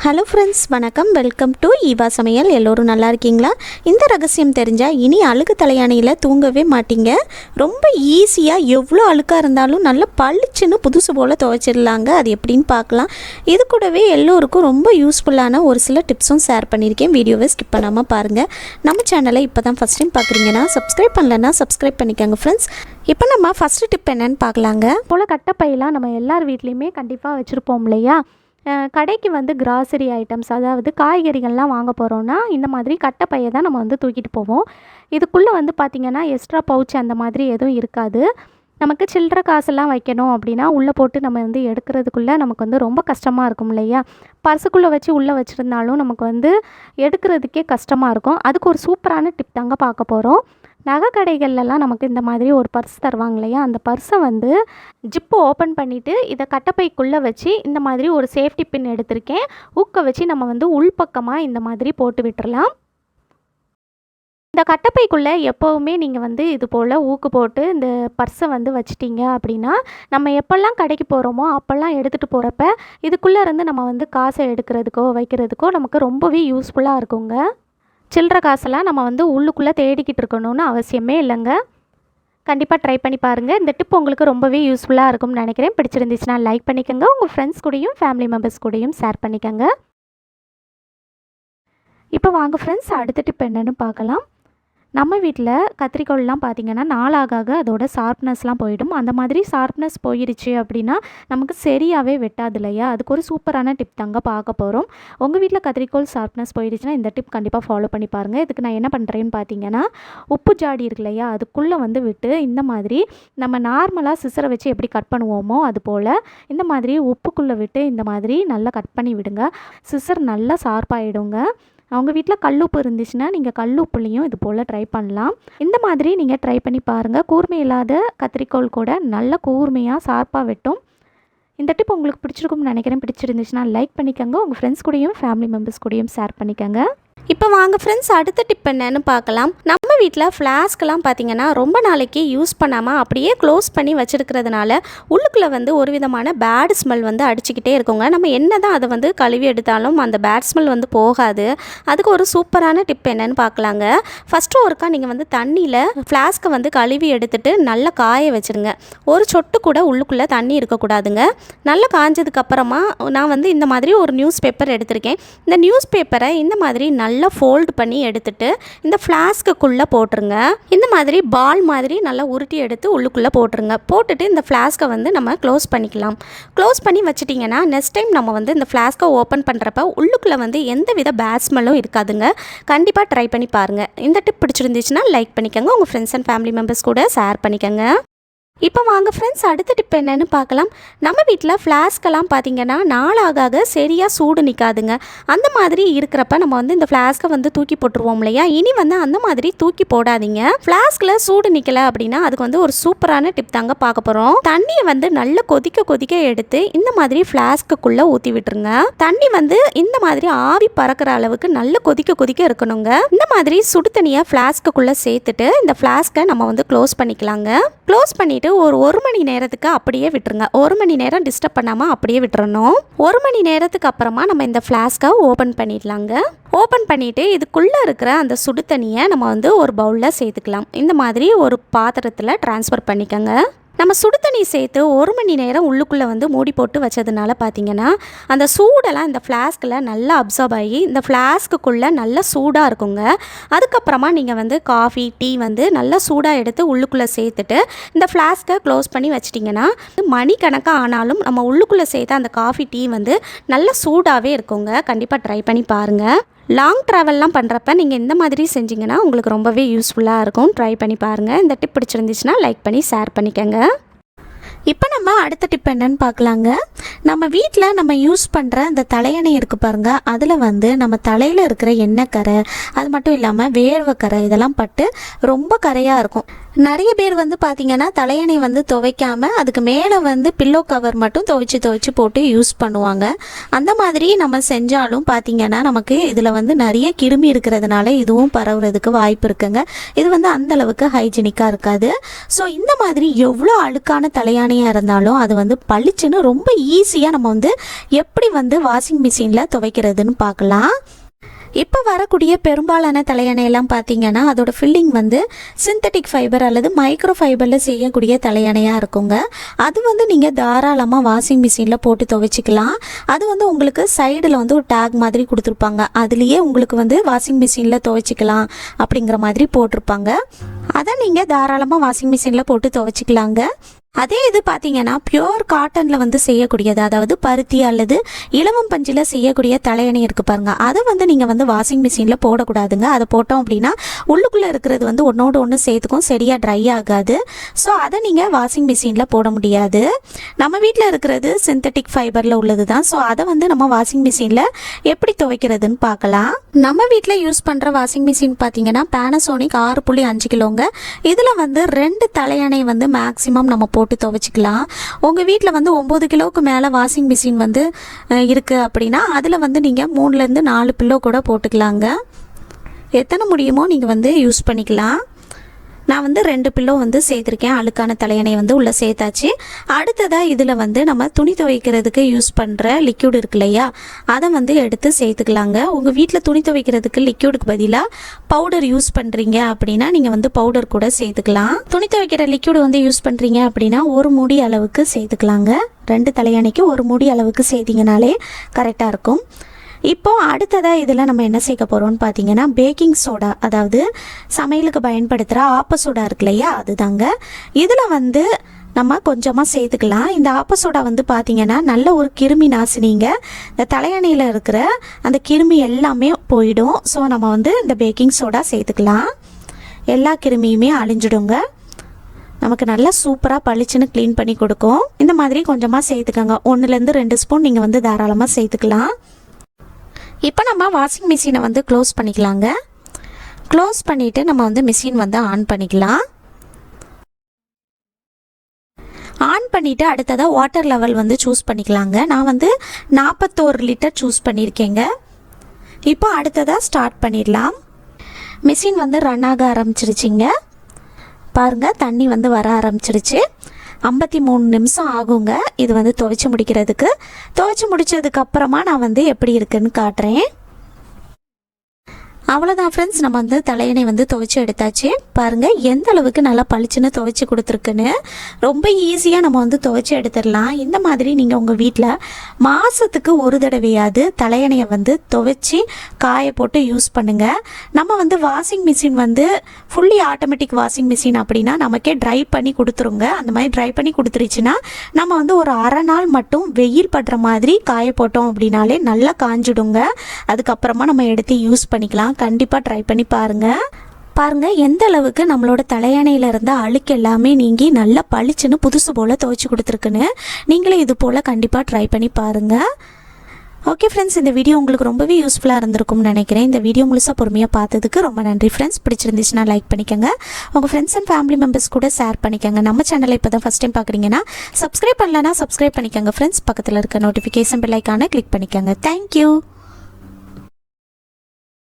Hello friends, வணக்கம். Welcome to Eva சமையல். எல்லோரும் நல்லா இருக்கீங்களா? இந்த ரகசியம் தெரிஞ்சால் இனி அழுக்கு தலையாணியில் தூங்கவே மாட்டீங்க. ரொம்ப ஈஸியாக எவ்வளோ அழுக்காக இருந்தாலும் நல்லா பளிச்சுன்னு புதுசு போல் துவைச்சிடலாங்க. அது எப்படின்னு பார்க்கலாம். இது கூடவே எல்லோருக்கும் ரொம்ப யூஸ்ஃபுல்லான ஒரு சில டிப்ஸும் ஷேர் பண்ணியிருக்கேன். வீடியோவை ஸ்கிப் பண்ணாமல் பாருங்கள். நம்ம சேனலை இப்போ தான் ஃபஸ்ட் டைம் பார்க்குறீங்கன்னா சப்ஸ்கிரைப் பண்ணலன்னா சப்ஸ்கிரைப் பண்ணிக்கோங்க ஃப்ரெண்ட்ஸ். இப்போ நம்ம ஃபஸ்ட்டு டிப் என்னன்னு பார்க்கலாங்க. போல் கட்டைப்பையெல்லாம் நம்ம எல்லார் வீட்லேயுமே கண்டிப்பாக வச்சுருப்போம் இல்லையா? கடைக்கு கிராசரி ஐட்டம்ஸ், அதாவது காய்கறிகள்லாம் வாங்க போகிறோன்னா இந்த மாதிரி கட்டைப்பையை தான் நம்ம தூக்கிட்டு போவோம். இதுக்குள்ளே பார்த்திங்கன்னா எக்ஸ்ட்ரா பவுச் அந்த மாதிரி எதுவும் இருக்காது. நமக்கு சில்லற காசெல்லாம் வைக்கணும் அப்படின்னா உள்ளே போட்டு நம்ம எடுக்கிறதுக்குள்ளே நமக்கு ரொம்ப கஷ்டமாக இருக்கும் இல்லையா? பர்ஸுக்குள்ளே வச்சு உள்ளே வச்சுருந்தாலும் நமக்கு எடுக்கிறதுக்கே கஷ்டமாக இருக்கும். அதுக்கு ஒரு சூப்பரான டிப் தாங்க பார்க்க போகிறோம். நகை கடைகள்லாம் நமக்கு இந்த மாதிரி ஒரு பர்ஸ் தருவாங்க இல்லையா? அந்த பர்ஸை ஜிப்பு ஓப்பன் பண்ணிவிட்டு இதை கட்டைப்பைக்குள்ளே வச்சு இந்த மாதிரி ஒரு சேஃப்டி பின் எடுத்திருக்கேன். ஊக்க வச்சு நம்ம உள்பக்கமாக இந்த மாதிரி போட்டு விட்டுறலாம். இந்த கட்டைப்பைக்குள்ளே எப்போவுமே நீங்கள் இது போல் ஊக்கு போட்டு இந்த பர்ஸை வச்சிட்டிங்க அப்படின்னா, நம்ம எப்போல்லாம் கடைக்கு போகிறோமோ அப்போல்லாம் எடுத்துகிட்டு போகிறப்ப இதுக்குள்ளே இருந்து நம்ம காசை எடுக்கிறதுக்கோ வைக்கிறதுக்கோ நமக்கு ரொம்பவே யூஸ்ஃபுல்லாக இருக்குங்க. சில்லற காசெல்லாம் நம்ம உள்ளுக்குள்ளே தேடிக்கிட்டு இருக்கணும்னு அவசியமே இல்லைங்க. கண்டிப்பாக ட்ரை பண்ணி பாருங்கள். இந்த டிப் உங்களுக்கு ரொம்பவே யூஸ்ஃபுல்லாக இருக்கும்னு நினைக்கிறேன். பிடிச்சிருந்துச்சுன்னா லைக் பண்ணிக்கோங்க. உங்கள் ஃப்ரெண்ட்ஸ் கூடயும் ஃபேமிலி மெம்பர்ஸ் கூடயும் ஷேர் பண்ணிக்கோங்க. இப்போ வாங்க ஃப்ரெண்ட்ஸ், அடுத்த டிப் என்னென்னு பார்க்கலாம். நம்ம வீட்டில் கத்திரிக்கோல்லாம் பார்த்திங்கன்னா நாளாக அதோட ஷார்ப்னஸ்லாம் போயிடும். அந்த மாதிரி ஷார்ப்னஸ் போயிடுச்சு அப்படின்னா நமக்கு சரியாகவே வெட்டாது இல்லையா? அதுக்கு ஒரு சூப்பரான டிப் தாங்க பார்க்க போகிறோம். உங்கள் வீட்டில் கத்திரிக்கோல் ஷார்ப்னஸ் போயிடுச்சுன்னா இந்த டிப் கண்டிப்பாக ஃபாலோ பண்ணி பாருங்கள். இதுக்கு நான் என்ன பண்ணுறேன்னு பார்த்தீங்கன்னா, உப்பு ஜாடி இருக்கு இல்லையா? அதுக்குள்ளே விட்டு இந்த மாதிரி நம்ம நார்மலாக சிசரை வச்சு எப்படி கட் பண்ணுவோமோ அது போல் இந்த மாதிரி உப்புக்குள்ளே விட்டு இந்த மாதிரி நல்லா கட் பண்ணி விடுங்க. சிசர் நல்லா ஷார்ப்பாகிடுங்க. அவங்க வீட்டில் கல்லுப்பு இருந்துச்சுன்னா நீங்கள் கல்லுப்புலையும் இது போல் ட்ரை பண்ணலாம். இந்த மாதிரி நீங்கள் ட்ரை பண்ணி பாருங்கள். கூர்மை இல்லாத கத்திரிக்கோல் கூட நல்ல கூர்மையாக ஷார்ப்பாக வெட்டும். இந்த டிப் உங்களுக்கு பிடிச்சிருக்கும்னு நினைக்கிறேன். பிடிச்சிருந்துச்சுன்னா லைக் பண்ணிக்கோங்க. உங்கள் ஃப்ரெண்ட்ஸ் கூடயும் ஃபேமிலி மெம்பர்ஸ் கூடயும் ஷேர் பண்ணிக்கோங்க. இப்போ வாங்க ஃப்ரெண்ட்ஸ், அடுத்த டிப் என்னன்னு பார்க்கலாம். நம்ம வீட்டில் ஃப்ளாஸ்க்கெலாம் பார்த்திங்கன்னா ரொம்ப நாளைக்கு யூஸ் பண்ணாமல் அப்படியே க்ளோஸ் பண்ணி வச்சுருக்கிறதுனால உள்ளுக்குள்ளே ஒரு விதமான பேட் ஸ்மெல் அடிச்சுக்கிட்டே இருக்குங்க. நம்ம என்ன தான் அதை கழுவி எடுத்தாலும் அந்த பேட் ஸ்மெல் போகாது. அதுக்கு ஒரு சூப்பரான டிப் என்னன்னு பார்க்கலாங்க. ஃபஸ்ட்டு ஒருக்கா நீங்கள் தண்ணியில் ஃப்ளாஸ்க்கை கழுவி எடுத்துகிட்டு நல்லா காய வச்சுருங்க. ஒரு சொட்டு கூட உள்ளுக்குள்ளே தண்ணி இருக்கக்கூடாதுங்க. நல்லா காஞ்சதுக்கப்புறமா நான் இந்த மாதிரி ஒரு நியூஸ் பேப்பர் எடுத்திருக்கேன். இந்த நியூஸ் பேப்பரை இந்த மாதிரி நல்லா ஃபோல்டு பண்ணி எடுத்துட்டு இந்த ஃப்ளாஸ்க்குள்ளே போட்டுருங்க. இந்த மாதிரி பால் மாதிரி நல்லா உருட்டி எடுத்து உள்ளுக்குள்ளே போட்டுருங்க. போட்டுட்டு இந்த ஃப்ளாஸ்க்கை நம்ம க்ளோஸ் பண்ணிக்கலாம். க்ளோஸ் பண்ணி வச்சிட்டிங்கன்னா நெக்ஸ்ட் டைம் நம்ம இந்த ஃப்ளாஸ்க்கை ஓப்பன் பண்ணுறப்ப உள்ளுக்குள்ளே எந்த வித பேட் ஸ்மெல்லும் இருக்காதுங்க. கண்டிப்பாக ட்ரை பண்ணி பாருங்கள். இந்த டிப் பிடிச்சிருந்துச்சுன்னா லைக் பண்ணிக்கோங்க. உங்கள் ஃப்ரெண்ட்ஸ் அண்ட் ஃபேமிலி மெம்பர்ஸ் கூட ஷேர் பண்ணிக்கோங்க. இப்போ வாங்க ஃப்ரெண்ட்ஸ், அடுத்த டிப் என்னன்னு பார்க்கலாம். நம்ம வீட்டில் ஃப்ளாஸ்க்கெல்லாம் பார்த்திங்கன்னா நாளாக சரியாக சூடு நிற்காதுங்க. அந்த மாதிரி இருக்கிறப்ப நம்ம இந்த ஃப்ளாஸ்க்கை தூக்கி போட்டுருவோம் இல்லையா? இனி அந்த மாதிரி தூக்கி போடாதீங்க. ஃப்ளாஸ்கில் சூடு நிற்கலை அப்படின்னா அதுக்கு ஒரு சூப்பரான டிப் தாங்க பார்க்க போகிறோம். தண்ணியை நல்லா கொதிக்க எடுத்து இந்த மாதிரி ஃப்ளாஸ்க்குள்ளே ஊற்றி விட்டுருங்க. தண்ணி இந்த மாதிரி ஆவி பறக்கிற அளவுக்கு நல்லா கொதிக்க இருக்கணுங்க. இந்த மாதிரி சுடு தண்ணியை ஃப்ளாஸ்க்குள்ளே சேர்த்துட்டு இந்த ஃப்ளாஸ்க்கை நம்ம க்ளோஸ் பண்ணிக்கலாங்க. க்ளோஸ் பண்ணிவிட்டு ஒரு மணி நேரத்துக்கு அப்படியே விட்டுருங்க. 1 மணி நேரம் டிஸ்டர்ப் பண்ணாமல் அப்படியே விட்டுறணும். 1 மணி நேரத்துக்கு அப்புறமா நம்ம இந்த ஃப்ளாஸ்க்கை ஓப்பன் பண்ணிடலாங்க. ஓப்பன் பண்ணிவிட்டு இதுக்குள்ளே இருக்கிற அந்த சுடு தண்ணியை நம்ம ஒரு பவுலில் சேர்த்துக்கலாம். இந்த மாதிரி ஒரு பாத்திரத்தில் ட்ரான்ஸ்ஃபர் பண்ணிக்கோங்க. நம்ம சுடு தண்ணி சேர்த்து 1 மணி நேரம் உள்ளுக்குள்ளே மூடி போட்டு வச்சதுனால பார்த்திங்கன்னா அந்த சூடெல்லாம் இந்த ஃப்ளாஸ்கில் நல்லா அப்சார்ப் ஆகி இந்த ஃப்ளாஸ்க்குள்ளே நல்லா சூடாக இருக்குங்க. அதுக்கப்புறமா நீங்கள் காஃபி டீ நல்லா சூடாக எடுத்து உள்ளுக்குள்ளே சேர்த்துட்டு இந்த ஃப்ளாஸ்க்கை க்ளோஸ் பண்ணி வச்சிட்டிங்கன்னா மணிக்கணக்காக ஆனாலும் நம்ம உள்ளுக்குள்ளே சேர்த்து அந்த காஃபி டீ நல்லா சூடாகவே இருக்குங்க. கண்டிப்பாக ட்ரை பண்ணி பாருங்கள். லாங் ட்ராவல்லாம் பண்ணுறப்ப நீங்கள் இந்த மாதிரி செஞ்சிங்கன்னா உங்களுக்கு ரொம்பவே யூஸ்ஃபுல்லாக இருக்கும். ட்ரை பண்ணி பாருங்கள். இந்த டிப் பிடிச்சிருந்துச்சுன்னா லைக் பண்ணி ஷேர் பண்ணிக்கோங்க. இப்போ நம்ம அடுத்த டிப் என்னன்னு பார்க்கலாங்க. நம்ம வீட்டில் நம்ம யூஸ் பண்ணுற இந்த தலையணை இருக்குது பாருங்கள். அதில் நம்ம தலையில் இருக்கிற எண்ணெய் கரை, அது மட்டும் இல்லாமல் வேர்வை கரை இதெல்லாம் பட்டு ரொம்ப கரையாக இருக்கும். நிறைய பேர் வந்து பார்த்திங்கன்னா தலையணை வந்து துவைக்காமல் அதுக்கு மேலே வந்து பில்லோ கவர் மட்டும் துவைச்சி போட்டு யூஸ் பண்ணுவாங்க. அந்த மாதிரி நம்ம செஞ்சாலும் பார்த்திங்கன்னா நமக்கு இதில் வந்து நிறைய கிருமி இருக்கிறதுனால இதுவும் பரவுறதுக்கு வாய்ப்பு இருக்குங்க. இது வந்து அந்தளவுக்கு ஹைஜீனிக்காக இருக்காது. ஸோ இந்த மாதிரி எவ்வளோ அழுக்கான தலையணையாக இருந்தாலும் அது வந்து பளிச்சுன்னு ரொம்ப ஈஸியாக நம்ம வந்து எப்படி வந்து வாஷிங் மிஷினில் துவைக்கிறதுன்னு பார்க்கலாம். இப்போ வரக்கூடிய பெரும்பாலான தலையணையெல்லாம் பார்த்தீங்கன்னா அதோட ஃபில்லிங் வந்து சிந்தட்டிக் ஃபைபர் அல்லது மைக்ரோ ஃபைபரில் செய்யக்கூடிய தலையணையாக இருக்குங்க. அது வந்து நீங்கள் தாராளமாக வாஷிங் மிஷினில் போட்டு துவைச்சிக்கலாம். அது வந்து உங்களுக்கு சைடில் வந்து ஒரு டேக் மாதிரி கொடுத்துருப்பாங்க. அதுலேயே உங்களுக்கு வந்து வாஷிங் மிஷினில் துவைச்சிக்கலாம் அப்படிங்கிற மாதிரி போட்டிருப்பாங்க. அதை நீங்கள் தாராளமாக வாஷிங் மிஷினில் போட்டு துவைச்சிக்கலாங்க. அதே இது பார்த்தீங்கன்னா பியோர் காட்டனில் வந்து செய்யக்கூடியது, அதாவது பருத்தி அல்லது இலவம் பஞ்சில் செய்யக்கூடிய தலையணை இருக்குது பாருங்க, அதை வந்து நீங்கள் வந்து வாஷிங் மிஷினில் போடக்கூடாதுங்க. அதை போட்டோம் அப்படின்னா உள்ளுக்குள்ளே இருக்கிறது வந்து ஒன்றோடு ஒன்று சேர்த்துக்கும், சரியாக ட்ரை ஆகாது. ஸோ அதை நீங்கள் வாஷிங் மிஷினில் போட முடியாது. நம்ம வீட்டில் இருக்கிறது சிந்தட்டிக் ஃபைபரில் உள்ளது தான். ஸோ அதை வந்து நம்ம வாஷிங் மிஷினில் எப்படி துவைக்கிறதுன்னு பார்க்கலாம். நம்ம வீட்டில் யூஸ் பண்ணுற வாஷிங் மிஷின் பார்த்தீங்கன்னா பேனசோனிக் 6.5 கிலோங்க. இதில் வந்து 2 தலையணை வந்து மேக்ஸிமம் நம்ம போட்டு துவைச்சிக்கலாம். உங்கள் வீட்டில் வந்து 9 கிலோவுக்கு மேலே வாஷிங் மிஷின் வந்து இருக்குது அப்படின்னா அதில் வந்து நீங்கள் 3லேருந்து 4 பில்லோ கூட போட்டுக்கலாங்க. எத்தனை முடியுமோ நீங்கள் வந்து யூஸ் பண்ணிக்கலாம். நான் வந்து 2 பில்லோ வந்து சேர்த்துருக்கேன். அழுக்கான தலையணை வந்து உள்ளே சேர்த்தாச்சு. அடுத்ததாக இதில் வந்து நம்ம துணி துவைக்கிறதுக்கு யூஸ் பண்ணுற லிக்யூட் இருக்கு இல்லையா, அதை வந்து எடுத்து சேர்த்துக்கலாங்க. உங்கள் வீட்டில் துணி துவைக்கிறதுக்கு லிக்யூடுக்கு பதிலாக பவுடர் யூஸ் பண்ணுறீங்க அப்படின்னா நீங்கள் வந்து பவுடர் கூட சேர்த்துக்கலாம். துணி துவைக்கிற லிக்யூடு வந்து யூஸ் பண்ணுறீங்க அப்படின்னா 1 மூடி அளவுக்கு சேர்த்துக்கலாங்க. 2 தலையணைக்கு 1 மூடி அளவுக்கு சேர்த்திங்கனாலே கரெக்டாக இருக்கும். இப்போ அடுத்ததாக இதில் நம்ம என்ன சேர்க்க போகிறோம்னு பார்த்தீங்கன்னா பேக்கிங் சோடா, அதாவது சமையலுக்கு பயன்படுத்துகிற ஆப்ப சோடா இருக்கு இல்லையா, அதுதாங்க. இதில் வந்து நம்ம கொஞ்சமாக சேர்த்துக்கலாம். இந்த ஆப்ப சோடா வந்து பார்த்திங்கன்னா நல்ல ஒரு கிருமி நாசினிங்க. இந்த தலையணையில் இருக்கிற அந்த கிருமி எல்லாமே போயிடும். ஸோ நம்ம வந்து இந்த பேக்கிங் சோடா சேர்த்துக்கலாம். எல்லா கிருமியுமே அழிஞ்சிடுங்க. நமக்கு நல்லா சூப்பராக பளிச்சுன்னு க்ளீன் பண்ணி கொடுக்கும். இந்த மாதிரி கொஞ்சமாக சேர்த்துக்கோங்க. 1லேருந்து 2 ஸ்பூன் நீங்கள் வந்து தாராளமாக சேர்த்துக்கலாம். இப்போ நம்ம வாஷிங் மிஷினை வந்து க்ளோஸ் பண்ணிக்கலாங்க. க்ளோஸ் பண்ணிவிட்டு நம்ம வந்து மிஷின் வந்து ஆன் பண்ணிக்கலாம். ஆன் பண்ணிவிட்டு அடுத்ததாக வாட்டர் லெவல் வந்து சூஸ் பண்ணிக்கலாங்க. நான் வந்து 41 லிட்டர் சூஸ் பண்ணியிருக்கேங்க. இப்போ அடுத்ததாக ஸ்டார்ட் பண்ணிடலாம். மிஷின் வந்து ரன் ஆக ஆரம்பிச்சிருச்சிங்க. பாருங்கள், தண்ணி வந்து வர ஆரம்பிச்சிருச்சு. 53 நிமிஷம் ஆகுங்க இது வந்து துவைச்சி முடிக்கிறதுக்கு. துவைச்சி முடித்ததுக்கப்புறமா நான் வந்து எப்படி இருக்குன்னு காட்டுறேன். அவ்வளோதான் ஃப்ரெண்ட்ஸ், நம்ம வந்து தலையணை வந்து துவைச்சி எடுத்தாச்சு. பாருங்கள் எந்த அளவுக்கு நல்லா பளிச்சுன்னு துவைச்சி கொடுத்துருக்குன்னு. ரொம்ப ஈஸியாக நம்ம வந்து துவைச்சி எடுத்துடலாம். இந்த மாதிரி நீங்கள் உங்கள் வீட்டில் மாதத்துக்கு ஒரு தடவையாவது தலையணையை வந்து துவைச்சி காய போட்டு யூஸ் பண்ணுங்கள். நம்ம வந்து வாஷிங் மிஷின் வந்து ஃபுல்லி ஆட்டோமேட்டிக் வாஷிங் மிஷின் அப்படின்னா நமக்கே ட்ரை பண்ணி கொடுத்துருங்க. அந்த மாதிரி ட்ரை பண்ணி கொடுத்துருச்சுன்னா நம்ம வந்து ஒரு அரை நாள் மட்டும் வெயில் படுற மாதிரி காய போட்டோம் அப்படின்னாலே நல்லா காஞ்சிடுங்க. அதுக்கப்புறமா நம்ம எடுத்து யூஸ் பண்ணிக்கலாம். கண்டிப்பாக ட்ரை பண்ணி பாருங்கள் எந்த அளவுக்கு நம்மளோட தலையணையில் இருந்த அழுக்கு எல்லாமே நீங்கி நல்லா பளிச்சுன்னு புதுசு போல் துவைச்சி கொடுத்துருக்குன்னு. நீங்களே இது போல் கண்டிப்பாக ட்ரை பண்ணி பாருங்கள். ஓகே ஃப்ரெண்ட்ஸ், இந்த வீடியோ உங்களுக்கு ரொம்பவே யூஸ்ஃபுல்லாக இருந்திருக்கும்னு நினைக்கிறேன். இந்த வீடியோ முழுசாக பொறுமையாக பார்த்ததுக்கு ரொம்ப நன்றி ஃப்ரெண்ட்ஸ். பிடிச்சிருந்துச்சுன்னா லைக் பண்ணிக்கோங்க. உங்கள் ஃப்ரெண்ட்ஸ் அண்ட் ஃபேமிலி மெம்பர்ஸ் கூட ஷேர் பண்ணிக்கோங்க. நம்ம சேனலை இப்போ தான் ஃபஸ்ட் டைம் பார்க்குறீங்கன்னா சப்ஸ்கிரைப் பண்ணலன்னா சப்ஸ்கிரைப் பண்ணிக்கோங்க ஃப்ரெண்ட்ஸ். பக்கத்தில் இருக்க நோட்டிஃபிகேஷன் பெல் ஐக்கானை கிளிக் பண்ணிக்கோங்க. தேங்க்யூ.